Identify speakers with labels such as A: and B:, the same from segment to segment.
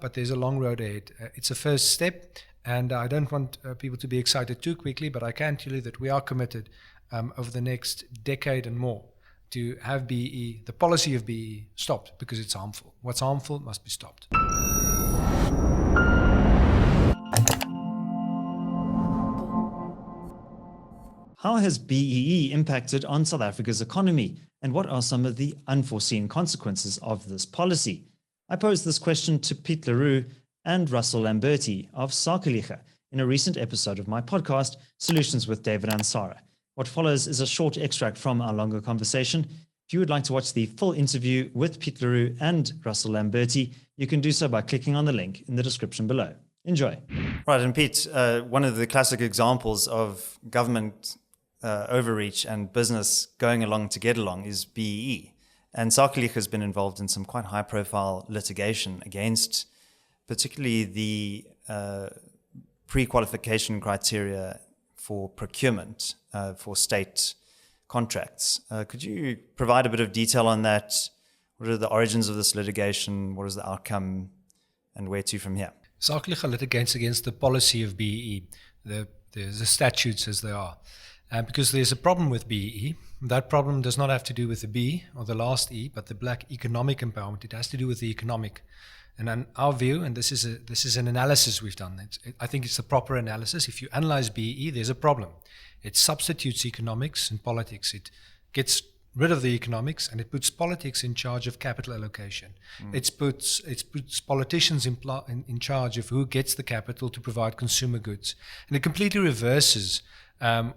A: but there's a long road ahead. It's a first step, and I don't want people to be excited too quickly, but I can tell you that we are committed over the next decade and more to have BEE, the policy of BEE, stopped because it's harmful. What's harmful must be stopped.
B: How has BEE impacted on South Africa's economy, and what are some of the unforeseen consequences of this policy? I posed this question to Piet Roux and Russell Lamberti of Sakeliga in a recent episode of my podcast, Solutions with David Ansara. What follows is a short extract from our longer conversation. If you would like to watch the full interview with Piet Roux and Russell Lamberti, you can do so by clicking on the link in the description below. Enjoy.
C: Right, and Piet, one of the classic examples of government overreach and business going along to get along is BEE. And Sakeliga has been involved in some quite high-profile litigation against particularly the pre-qualification criteria for procurement for state contracts. Could you provide a bit of detail on that? What are the origins of this litigation? What is the outcome? And where to from here?
A: Sakeliga litigates against the policy of BEE, the statutes as they are. Because there's a problem with BEE. That problem does not have to do with the B or the last E, but the black economic empowerment. It has to do with the economic. And in our view, and this is an analysis we've done, I think it's the proper analysis. If you analyze BEE, there's a problem. It substitutes economics and politics. It gets rid of the economics and it puts politics in charge of capital allocation. It puts politicians in charge of who gets the capital to provide consumer goods. And it completely reverses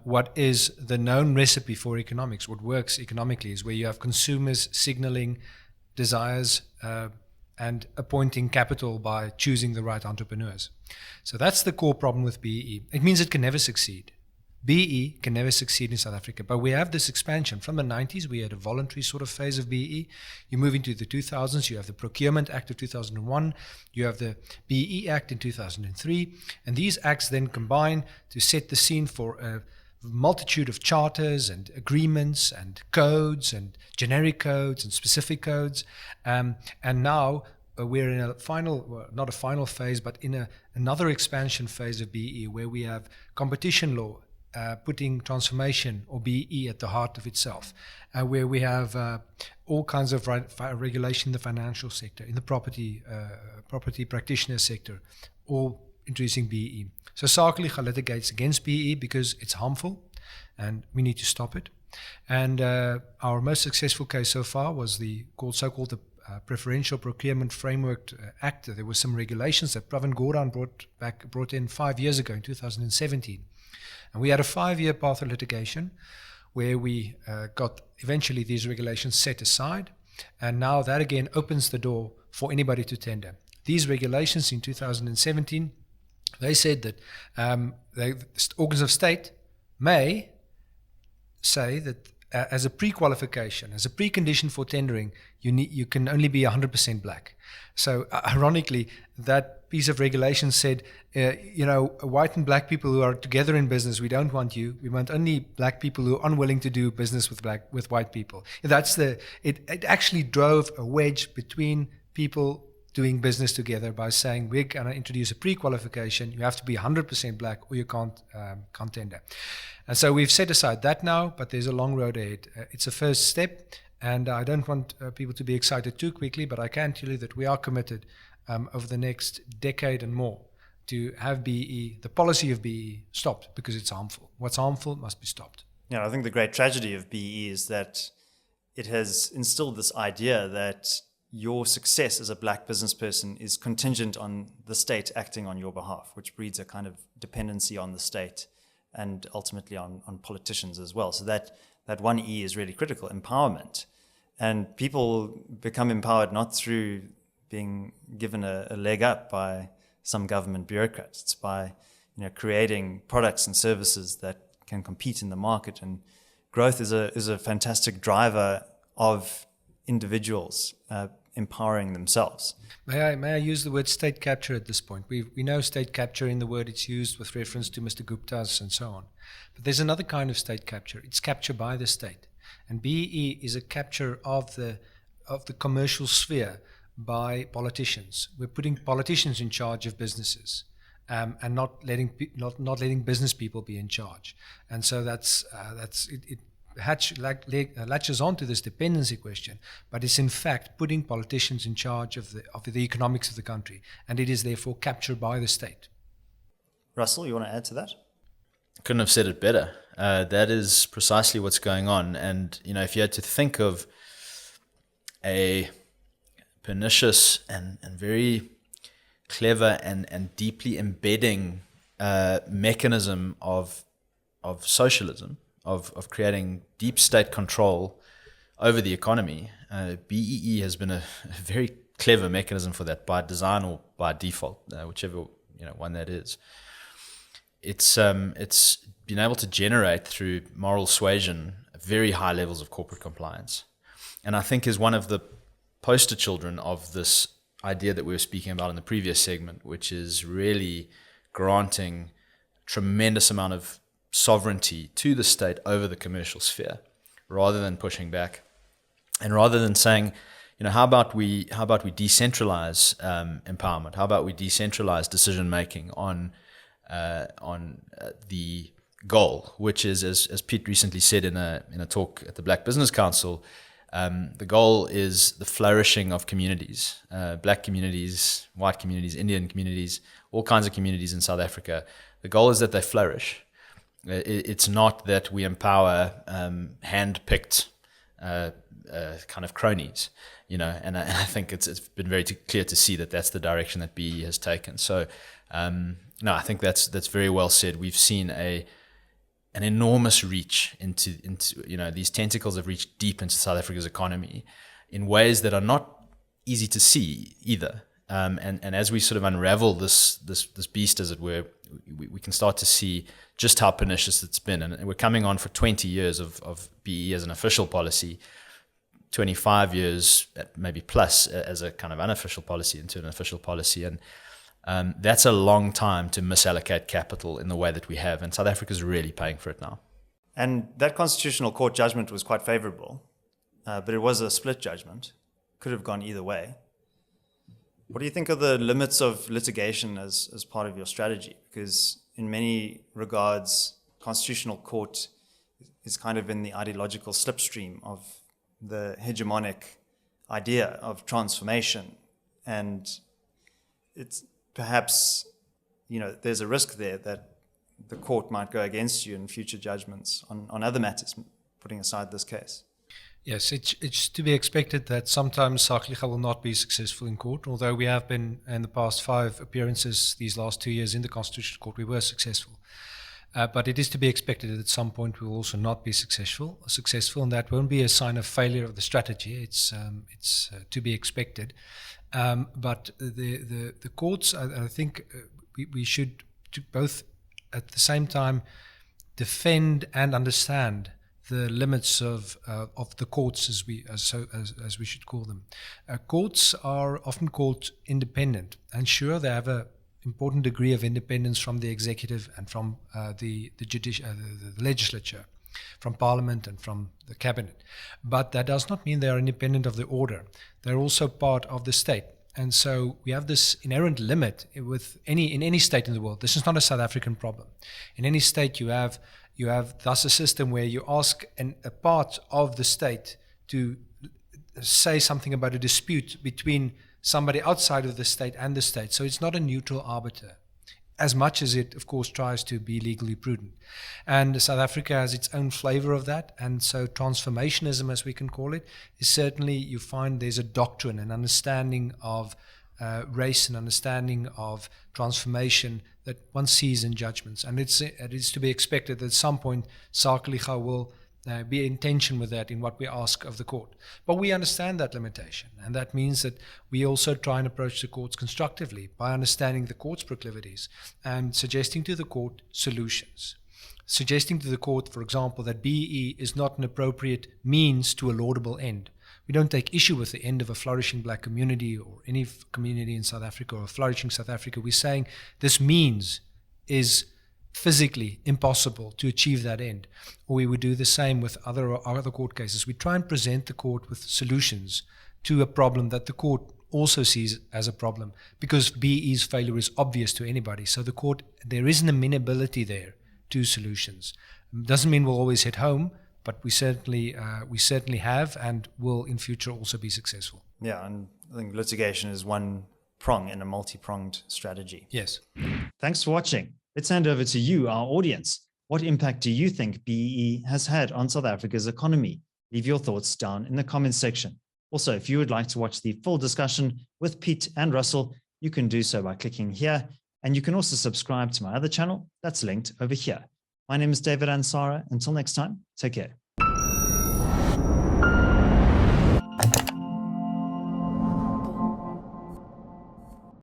A: what is the known recipe for economics. What works economically is where you have consumers signaling desires and appointing capital by choosing the right entrepreneurs. So that's the core problem with BEE. It means it can never succeed. BEE can never succeed in South Africa, but we have this expansion. From the 90s, we had a voluntary sort of phase of BEE. You move into the 2000s, you have the Procurement Act of 2001, you have the BEE Act in 2003, and these acts then combine to set the scene for a multitude of charters and agreements and codes and generic codes and specific codes. And now we're in a not a final phase, but in another expansion phase of BEE where we have competition law putting transformation or BEE at the heart of itself, where we have all kinds of regulation in the financial sector, in the property practitioner sector, all introducing BEE. So Sakeliga litigates against BEE because it's harmful and we need to stop it. And our most successful case so far was the so-called Preferential Procurement Framework Act. There were some regulations that Pravin Gordhan brought in 5 years ago in 2017. And we had a 5-year path of litigation where we got eventually these regulations set aside. And now that again opens the door for anybody to tender. These regulations in 2017, they said that the organs of state may say that as a pre-qualification, as a precondition for tendering, you can only be 100% black. So ironically, that piece of regulation said, white and black people who are together in business, we don't want you. We want only black people who are unwilling to do business with white people. It actually drove a wedge between people doing business together by saying we're going to introduce a pre-qualification. You have to be 100% black or you can't tender. And so we've set aside that now, but there's a long road ahead. It's a first step, and I don't want people to be excited too quickly, but I can tell you that we are committed over the next decade and more to have BEE, the policy of BEE, stopped because it's harmful. What's harmful must be stopped.
C: Yeah, I think the great tragedy of BEE is that it has instilled this idea that your success as a black business person is contingent on the state acting on your behalf, which breeds a kind of dependency on the state and ultimately on politicians as well. So that one E is really critical, empowerment. And people become empowered not through being given a leg up by some government bureaucrats. It's by creating products and services that can compete in the market. And growth is a fantastic driver of individuals empowering themselves.
A: May I use the word state capture at this point? We know state capture in the word it's used with reference to Mr. Gupta's and so on. But there's another kind of state capture. It's capture by the state. And BEE is a capture of the commercial sphere by politicians. We're putting politicians in charge of businesses. And not letting business people be in charge, and so it latches onto this dependency question, but it's in fact putting politicians in charge of the economics of the country, and it is therefore captured by the state.
C: Russell, you want to add to that?
D: Couldn't have said it better. That is precisely what's going on, and if you had to think of a pernicious and very clever and deeply embedding mechanism of socialism, of creating deep state control over the economy. BEE has been a very clever mechanism for that, by design or by default, whichever one that is. It's been able to generate through moral suasion very high levels of corporate compliance, and I think is one of the poster children of this idea that we were speaking about in the previous segment, which is really granting tremendous amount of sovereignty to the state over the commercial sphere, rather than pushing back, and rather than saying, how about we decentralize empowerment? How about we decentralize decision making on the goal, which is, as Piet recently said in a talk at the Black Business Council. The goal is the flourishing of communities, black communities, white communities, Indian communities, all kinds of communities in South Africa. The goal is that they flourish. It's not that we empower hand-picked kind of cronies, and I think it's been very clear to see that that's the direction that BE has taken. So, no, I think that's very well said. We've seen an enormous reach into these tentacles have reached deep into South Africa's economy in ways that are not easy to see either. And as we sort of unravel this beast, as it were, we can start to see just how pernicious it's been. And we're coming on for 20 years of BE as an official policy, 25 years maybe plus as a kind of unofficial policy into an official policy. And that's a long time to misallocate capital in the way that we have, and South Africa's really paying for it now.
C: And that Constitutional Court judgment was quite favorable, but it was a split judgment. Could have gone either way. What do you think are the limits of litigation as part of your strategy? Because in many regards, Constitutional Court is kind of in the ideological slipstream of the hegemonic idea of transformation, and it's perhaps, there's a risk there that the court might go against you in future judgments on other matters, putting aside this case.
A: Yes, it's to be expected that sometimes Sakeliga will not be successful in court, although we have been, in the past 5 appearances these last 2 years in the Constitutional Court, we were successful. But it is to be expected that at some point we will also not be successful, and that won't be a sign of failure of the strategy. It's to be expected. But the courts, I think we should both at the same time defend and understand the limits of the courts, as we should call them. Courts are often called independent, and sure, they have a important degree of independence from the executive and from the legislature, from parliament and from the cabinet. But that does not mean they are independent of the order. They're also part of the state. And so we have this inherent limit in any state in the world. This is not a South African problem. In any state you have thus a system where you ask a part of the state to say something about a dispute between somebody outside of the state and the state. So it's not a neutral arbiter, as much as it, of course, tries to be legally prudent. And South Africa has its own flavor of that. And so transformationism, as we can call it, is certainly, you find there's a doctrine, an understanding of race, an understanding of transformation that one sees in judgments. And it is to be expected that at some point Sakeliga will be in tension with that in what we ask of the court. But we understand that limitation, and that means that we also try and approach the courts constructively by understanding the court's proclivities and suggesting to the court solutions. Suggesting to the court, for example, that BEE is not an appropriate means to a laudable end. We don't take issue with the end of a flourishing black community or any community in South Africa or a flourishing South Africa. We're saying this means is physically impossible to achieve that end. Or we would do the same with other court cases. We try and present the court with solutions to a problem that the court also sees as a problem, because BEE's failure is obvious to anybody. So the court, there is an amenability there to solutions. Doesn't mean we'll always hit home, but we certainly have and will in future also be successful.
C: Yeah, and I think litigation is one prong in a multi-pronged strategy.
A: Yes.
B: Thanks for watching. Let's hand over to you, our audience. What impact do you think BEE has had on South Africa's economy? Leave your thoughts down in the comments section. Also, if you would like to watch the full discussion with Piet and Russell, you can do so by clicking here, and you can also subscribe to my other channel that's linked over here. My name is David Ansara. Until next time, take care.